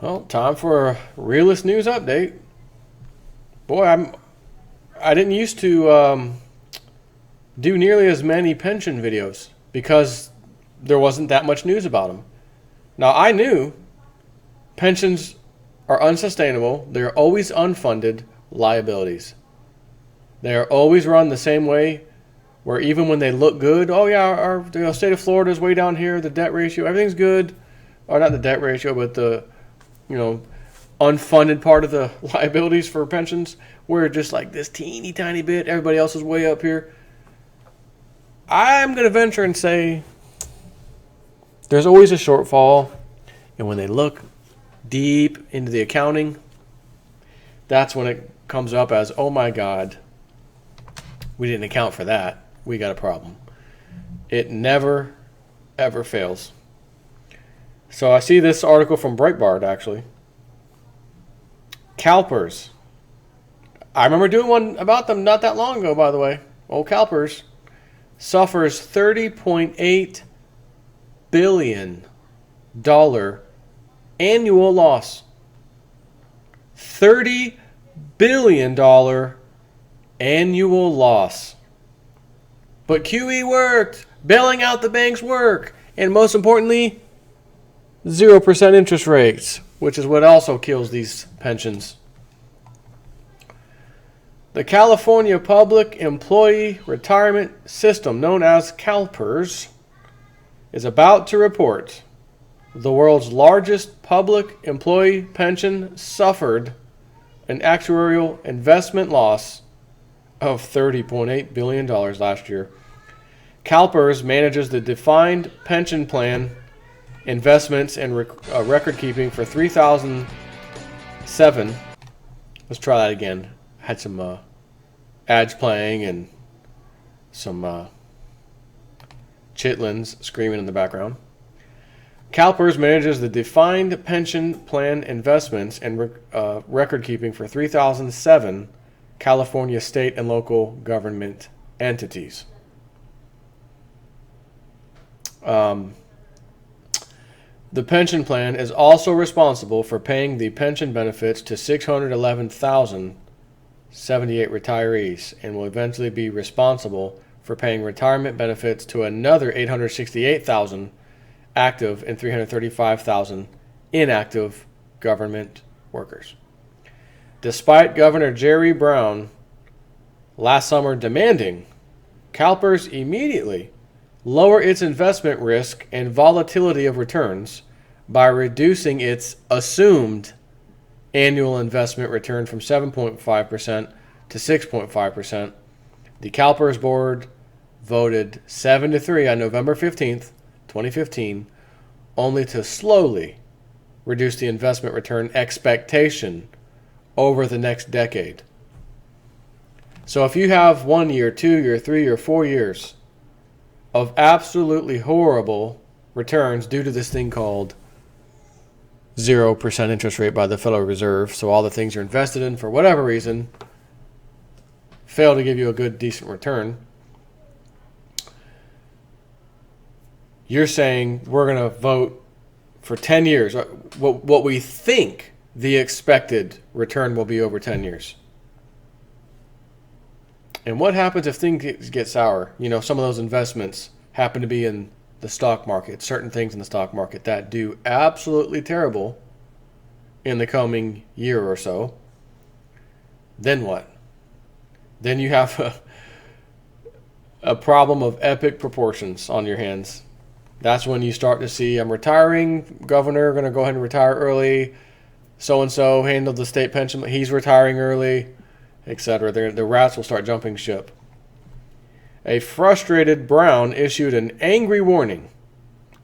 Well, time for a realist news update. Boy, I didn't used to do nearly as many pension videos because there wasn't that much news about them. Now I knew pensions are unsustainable. They're always unfunded liabilities. They are always run the same way, where even when they look good, oh yeah, our state of Florida is way down here. The debt ratio, everything's good, or not the debt ratio, but the you know unfunded part of the liabilities for pensions. We're just like this teeny tiny bit. Everybody else is way up here. I'm going to venture and say there's always a shortfall, and when they look deep into the accounting, that's when it comes up as, oh my God, we didn't account for that. We got a problem. It never, ever fails. So I see this article from Breitbart, actually. CalPERS. I remember doing one about them not that long ago, by the way. Old CalPERS suffers $30.8 billion annual loss. $30 billion annual loss. But QE worked. Bailing out the banks worked. And most importantly, 0% interest rates, which is what also kills these pensions. The California Public Employee Retirement System, known as CalPERS, is about to report the world's largest public employee pension suffered an actuarial investment loss of $30.8 billion last year. CalPERS manages the defined pension plan investments and record keeping for 3007. Let's try that again. Had some ads playing and some chitlins screaming in the background. CalPERS manages the defined pension plan investments and record keeping for 3007 California state and local government entities. The pension plan is also responsible for paying the pension benefits to 611,078 retirees and will eventually be responsible for paying retirement benefits to another 868,000 active and 335,000 inactive government workers. Despite Governor Jerry Brown last summer demanding CalPERS immediately lower its investment risk and volatility of returns by reducing its assumed annual investment return from 7.5% to 6.5%, the CalPERS board voted 7-3 on November 15th, 2015, only to slowly reduce the investment return expectation over the next decade. So if you have 1 year, 2 year, 3 or 4 years of absolutely horrible returns due to this thing called 0% interest rate by the Federal Reserve, so all the things you're invested in for whatever reason fail to give you a good, decent return, you're saying we're going to vote for 10 years, what we think the expected return will be over 10 years. And what happens if things get sour? You know, some of those investments happen to be in the stock market, certain things in the stock market that do absolutely terrible in the coming year or so. Then what? Then you have a problem of epic proportions on your hands. That's when you start to see, I'm retiring, governor, going to go ahead and retire early. So-and-so handled the state pension, he's retiring early, etc. The rats will start jumping ship. A frustrated Brown issued an angry warning.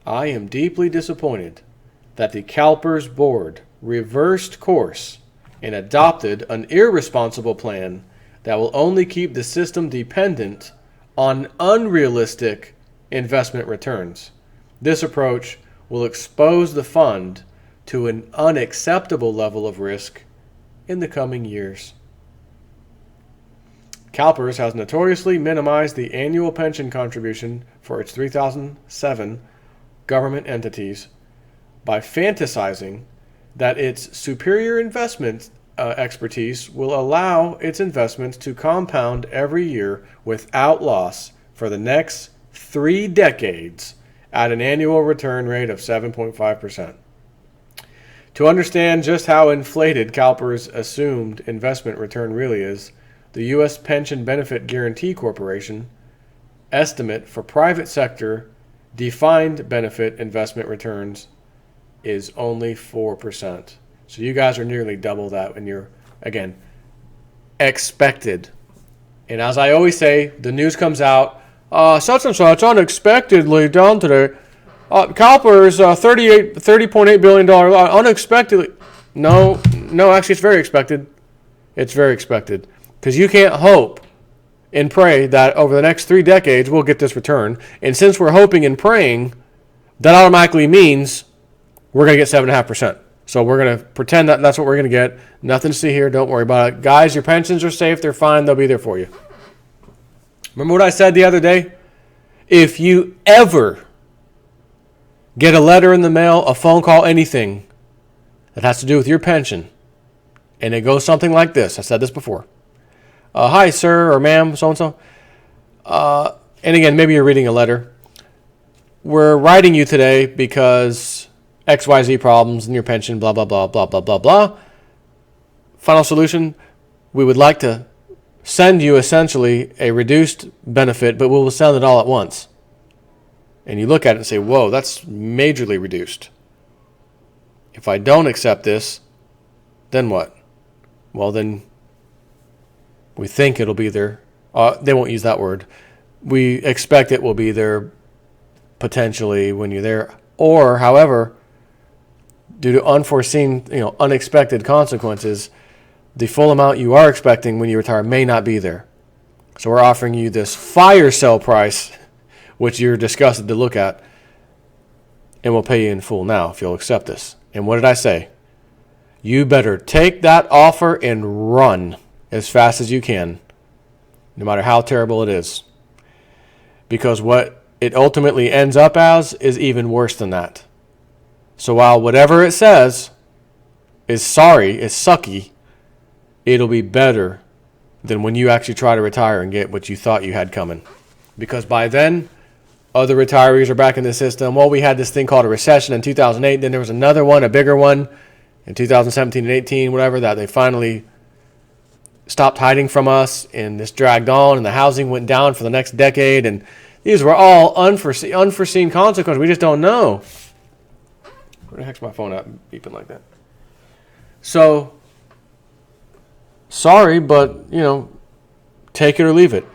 I am deeply disappointed that the CalPERS board reversed course and adopted an irresponsible plan that will only keep the system dependent on unrealistic investment returns. This approach will expose the fund to an unacceptable level of risk in the coming years. CalPERS has notoriously minimized the annual pension contribution for its 3007 government entities by fantasizing that its superior investment expertise will allow its investments to compound every year without loss for the next 3 decades at an annual return rate of 7.5%. To understand just how inflated CalPERS' assumed investment return really is, the U.S. Pension Benefit Guaranty Corporation estimate for private sector defined benefit investment returns is only 4%. So you guys are nearly double that when you're, again, expected. And as I always say, the news comes out, such and such unexpectedly down today. CalPERS, $30.8 billion unexpectedly. No, actually it's very expected. It's very expected. Because you can't hope and pray that over the next 3 decades we'll get this return. And since we're hoping and praying, that automatically means we're going to get 7.5%. So we're going to pretend that that's what we're going to get. Nothing to see here. Don't worry about it. Guys, your pensions are safe. They're fine. They'll be there for you. Remember what I said the other day? If you ever get a letter in the mail, a phone call, anything that has to do with your pension, and it goes something like this. I said this before. Hi, sir or ma'am, so-and-so. And again, maybe you're reading a letter. We're writing you today because XYZ problems in your pension, blah, blah, blah, blah, blah, blah, blah. Final solution, we would like to send you essentially a reduced benefit, but we'll send it all at once. And you look at it and say, whoa, that's majorly reduced. If I don't accept this, then what? Well, then we think it'll be there. They won't use that word. We expect it will be there potentially when you're there. Or, however, due to unforeseen, unexpected consequences, the full amount you are expecting when you retire may not be there. So we're offering you this fire sale price, which you're disgusted to look at, and we'll pay you in full now if you'll accept this. And what did I say? You better take that offer and run as fast as you can, no matter how terrible it is. Because what it ultimately ends up as is even worse than that. So while whatever it says is sorry, is sucky, it'll be better than when you actually try to retire and get what you thought you had coming. Because by then, other retirees are back in the system. Well, we had this thing called a recession in 2008. Then there was another one, a bigger one, in 2017 and 18, whatever, that they finally stopped hiding from us. And this dragged on, and the housing went down for the next decade. And these were all unforeseen consequences. We just don't know. Where the heck's my phone at beeping like that? So, sorry, but, take it or leave it.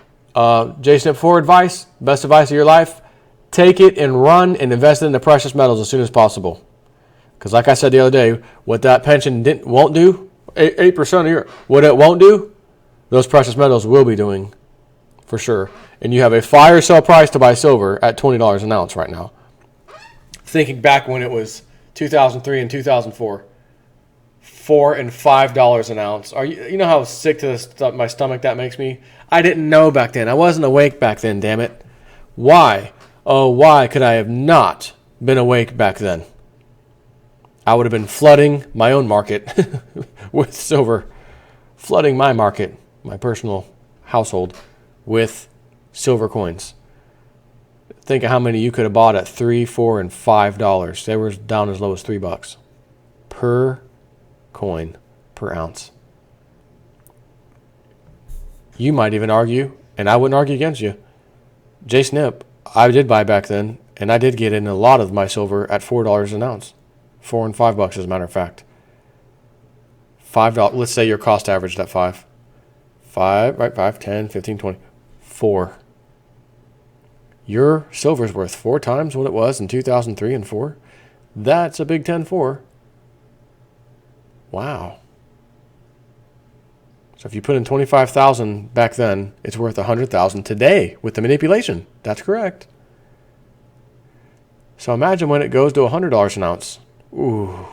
Step 4 advice, best advice of your life, take it and run and invest it in the precious metals as soon as possible. Because like I said the other day, what that pension won't do, 8% a year, what it won't do, those precious metals will be doing for sure. And you have a fire sale price to buy silver at $20 an ounce right now. Thinking back when it was 2003 and 2004, $4 and $5 an ounce. You know how sick to my stomach that makes me? I didn't know back then. I wasn't awake back then, damn it. Why? Oh, why could I have not been awake back then? I would have been flooding my own market with silver. Flooding my market, my personal household, with silver coins. Think of how many you could have bought at $3, $4, and $5. They were down as low as $3 per coin per ounce. You might even argue, and I wouldn't argue against you, Snip, I did buy back then, and I did get in a lot of my silver at $4 an ounce. $4 and $5 as a matter of fact. $5, let's say your cost averaged at 5. 5, right, 5, 10, 15, 20, 4. Your silver's worth 4 times what it was in 2003 and 4. That's a big 10-4. Wow. So if you put in $25,000 back then, it's worth $100,000 today with the manipulation. That's correct. So imagine when it goes to $100 an ounce. Ooh.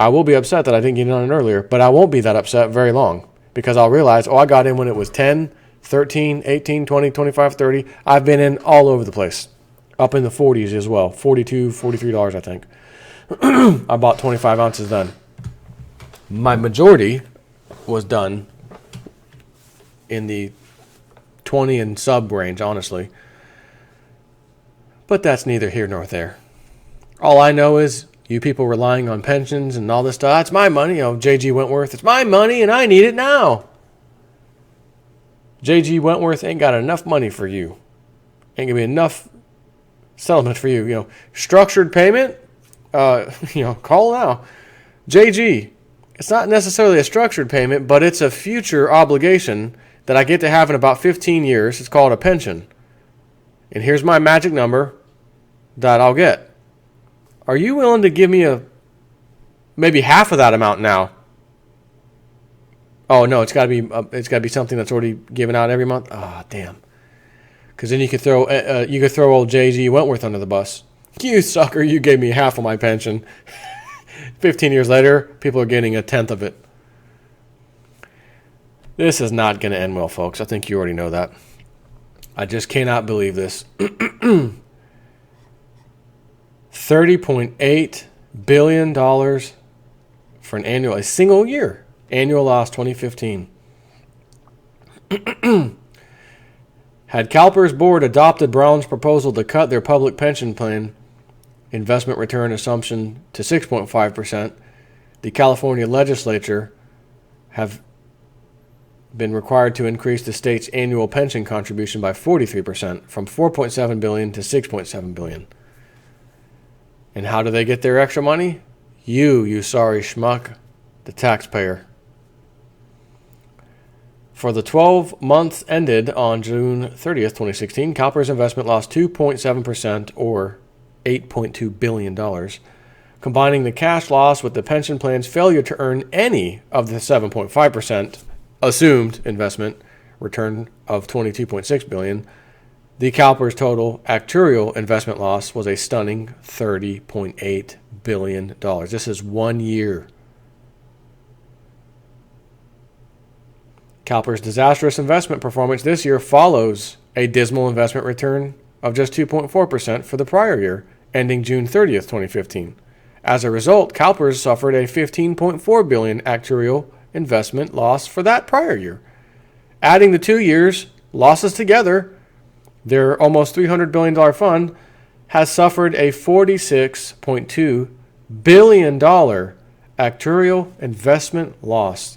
I will be upset that I didn't get in on it earlier, but I won't be that upset very long because I'll realize, I got in when it was 10, 13, 18, 20, 25, 30. I've been in all over the place. Up in the 40s as well. $42, $43, I think. I bought 25 ounces then. My majority was done in the 20 and sub range, honestly. But that's neither here nor there. All I know is you people relying on pensions and all this stuff. It's my money. J.G. Wentworth. It's my money and I need it now. J.G. Wentworth ain't got enough money for you. Ain't going to be enough settlement for you. Structured payment, call now. J.G., it's not necessarily a structured payment, but it's a future obligation that I get to have in about 15 years. It's called a pension. And here's my magic number that I'll get. Are you willing to give me maybe half of that amount now? Oh no, it's got to be something that's already given out every month. Ah, damn. Because then you could throw old J.G. Wentworth under the bus. You sucker! You gave me half of my pension. 15 years later, people are getting a tenth of it. This is not going to end well, folks. I think you already know that. I just cannot believe this. $30.8 billion for a single year. Annual loss 2015. Had CalPERS board adopted Brown's proposal to cut their public pension plan investment return assumption to 6.5%, the California legislature have been required to increase the state's annual pension contribution by 43%, from $4.7 billion to $6.7 billion. And how do they get their extra money? You sorry schmuck, the taxpayer. For the 12 months ended on June 30th, 2016, CalPERS investment lost 2.7%, or $8.2 billion, combining the cash loss with the pension plan's failure to earn any of the 7.5% assumed investment return of $22.6 billion. The CalPERS total actuarial investment loss was a stunning $30.8 billion. This is 1 year. CalPERS' disastrous investment performance this year follows a dismal investment return of just 2.4% for the prior year, ending June 30th, 2015. As a result, CalPERS suffered a $15.4 billion actuarial investment loss for that prior year. Adding the 2 years' losses together, their almost $300 billion fund has suffered a $46.2 billion actuarial investment loss.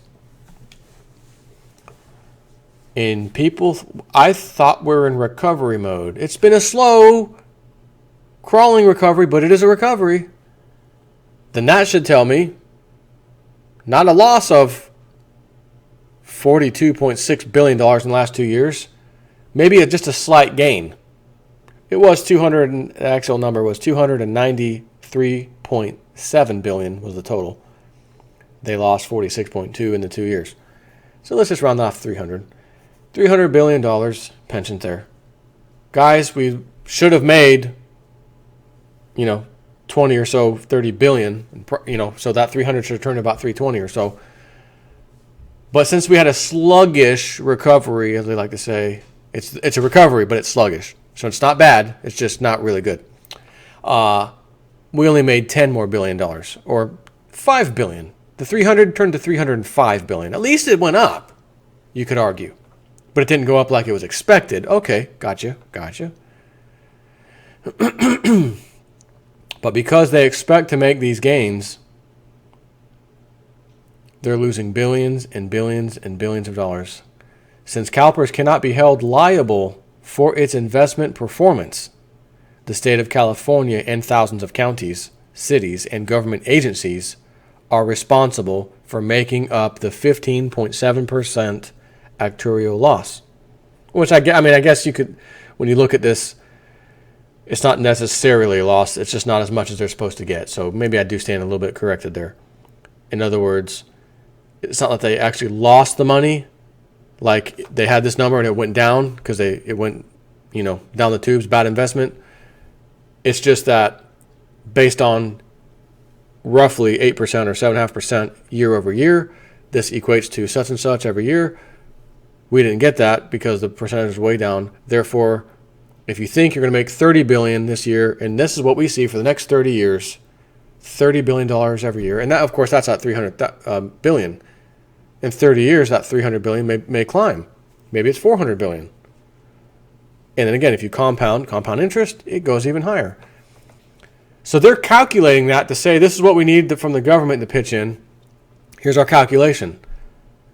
And people, I thought we're in recovery mode. It's been a slow, crawling recovery, but it is a recovery. Then that should tell me not a loss of $42.6 billion in the last 2 years. Maybe just a slight gain. It was the actual number was $293.7 billion was the total. They lost 46.2 in the 2 years. So let's just round off 300. $300 billion pensions there. Guys, we should have made, 20 or so, 30 billion, so that 300 should have turned about 320 or so. But since we had a sluggish recovery, as they like to say, it's a recovery, but it's sluggish. So it's not bad. It's just not really good. We only made $10 more billion, or $5 billion. The 300 turned to 305 billion. At least it went up, you could argue. But it didn't go up like it was expected. Okay, gotcha. But because they expect to make these gains, they're losing billions and billions and billions of dollars. Since CalPERS cannot be held liable for its investment performance, the state of California and thousands of counties, cities, and government agencies are responsible for making up the 15.7% actuarial loss. Which I guess you could, when you look at this, it's not necessarily a loss. It's just not as much as they're supposed to get. So maybe I do stand a little bit corrected there. In other words, it's not that they actually lost the money, like they had this number and it went down because it went, down the tubes, bad investment. It's just that based on roughly 8% or 7.5% year over year, this equates to such and such every year. We didn't get that because the percentage is way down. Therefore, if you think you're going to make $30 billion this year, and this is what we see for the next 30 years, $30 billion every year. And that, of course, that's not $300 billion. In 30 years, that $300 billion may climb. Maybe it's $400 billion. And then again, if you compound interest, it goes even higher. So they're calculating that to say, this is what we need from the government to pitch in. Here's our calculation.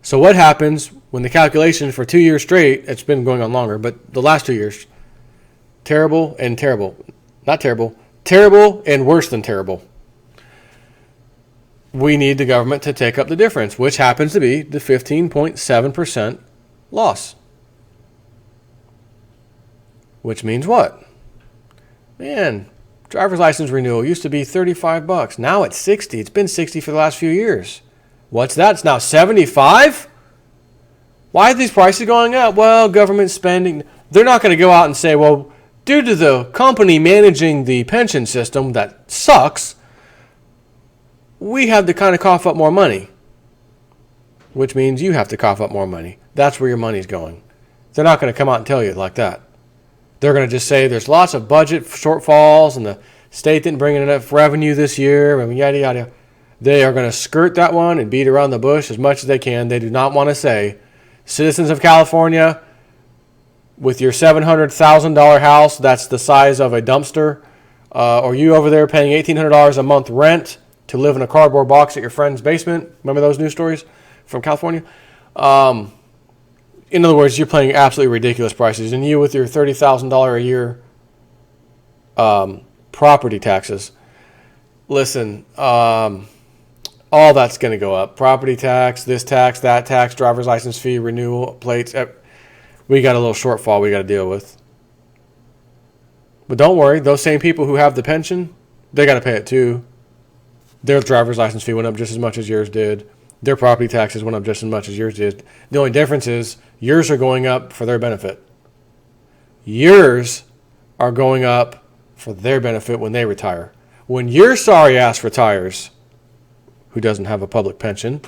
So what happens when the calculation for 2 years straight, it's been going on longer, but the last 2 years, terrible and terrible. Not terrible. Terrible and worse than terrible. We need the government to take up the difference, which happens to be the 15.7% loss. Which means what? Man, driver's license renewal used to be $35. Now it's $60. It's been $60 for the last few years. What's that? It's now $75? Why are these prices going up? Well, government spending. They're not going to go out and say, well, due to the company managing the pension system that sucks, we have to kind of cough up more money. Which means you have to cough up more money. That's where your money's going. They're not going to come out and tell you like that. They're going to just say there's lots of budget shortfalls and the state didn't bring in enough revenue this year, and yada, yada. They are going to skirt that one and beat around the bush as much as they can. They do not want to say, citizens of California, with your $700,000 house that's the size of a dumpster, or you over there paying $1,800 a month rent to live in a cardboard box at your friend's basement. Remember those news stories from California? In other words, you're paying absolutely ridiculous prices. And you with your $30,000 a year property taxes, listen, all that's going to go up. Property tax, this tax, that tax, driver's license fee, renewal plates. We got a little shortfall we got to deal with. But don't worry, those same people who have the pension, they got to pay it too. Their driver's license fee went up just as much as yours did. Their property taxes went up just as much as yours did. The only difference is yours are going up for their benefit. Yours are going up for their benefit when they retire. When your sorry ass retires, who doesn't have a public pension,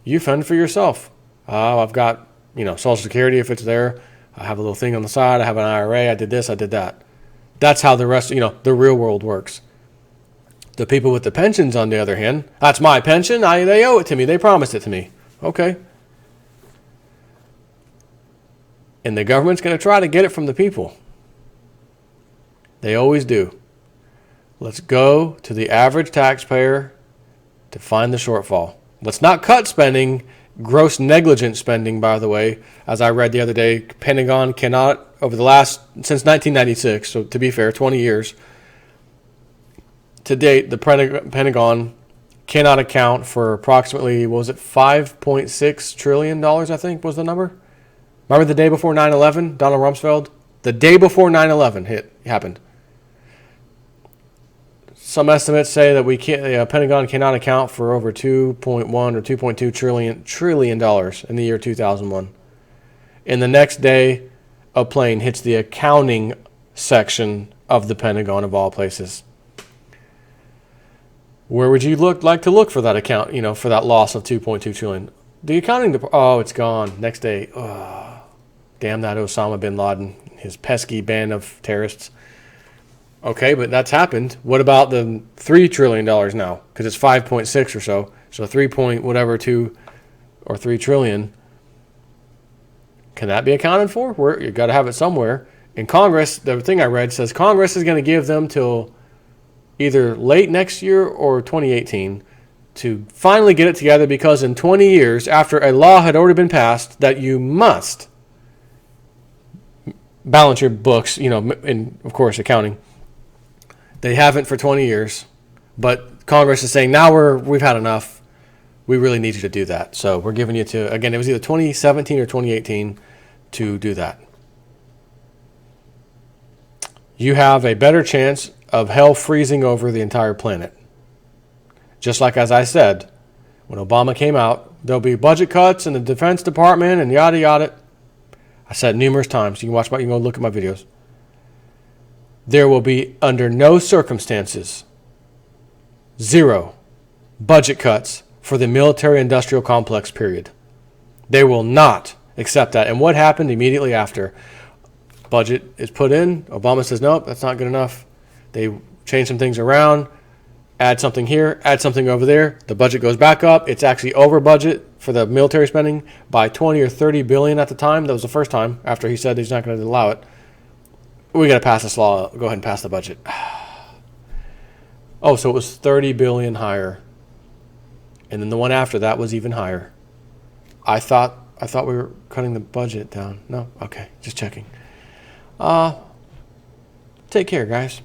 you fend for yourself. I've got, Social Security if it's there. I have a little thing on the side. I have an IRA. I did this. I did that. That's how the rest, the real world works. The people with the pensions, on the other hand, that's my pension. They owe it to me. They promised it to me. Okay. And the government's going to try to get it from the people. They always do. Let's go to the average taxpayer to find the shortfall. Let's not cut spending, gross negligent spending, by the way. As I read the other day, Pentagon cannot, since 1996, so to be fair, 20 years, to date, the Pentagon cannot account for approximately, $5.6 trillion, I think was the number? Remember the day before 9/11, Donald Rumsfeld? The day before 9/11 happened. Some estimates say that Pentagon cannot account for over 2.1 or 2.2 trillion dollars in the year 2001. And the next day, a plane hits the accounting section of the Pentagon of all places. Where would you like to look for that account, for that loss of 2.2 trillion? The accounting department, it's gone. Next day, damn that Osama bin Laden, his pesky band of terrorists. Okay, but that's happened. What about the $3 trillion now? Because it's 5.6 or so. So 2 or 3 trillion. Can that be accounted for? You got to have it somewhere. In Congress, the thing I read says Congress is going to give them till either late next year or 2018 to finally get it together, because in 20 years, after a law had already been passed that you must balance your books, in, of course, accounting, they haven't for 20 years, but Congress is saying, now we've had enough. We really need you to do that. So we're giving you again, it was either 2017 or 2018 to do that. You have a better chance of hell freezing over the entire planet. Just like, as I said, when Obama came out, there'll be budget cuts in the Defense Department and yada yada. I said numerous times. You can go look at my videos. There will be, under no circumstances, 0 budget cuts for the military-industrial complex, period. They will not accept that. And what happened immediately after? Budget is put in. Obama says, nope, that's not good enough. They change some things around, add something here, add something over there. The budget goes back up. It's actually over budget for the military spending by 20 or 30 billion at the time. That was the first time after he said he's not going to allow it. We got to pass this law. Go ahead and pass the budget. Oh, so it was 30 billion higher. And then the one after that was even higher. I thought we were cutting the budget down. No? Okay, just checking. Take care, guys.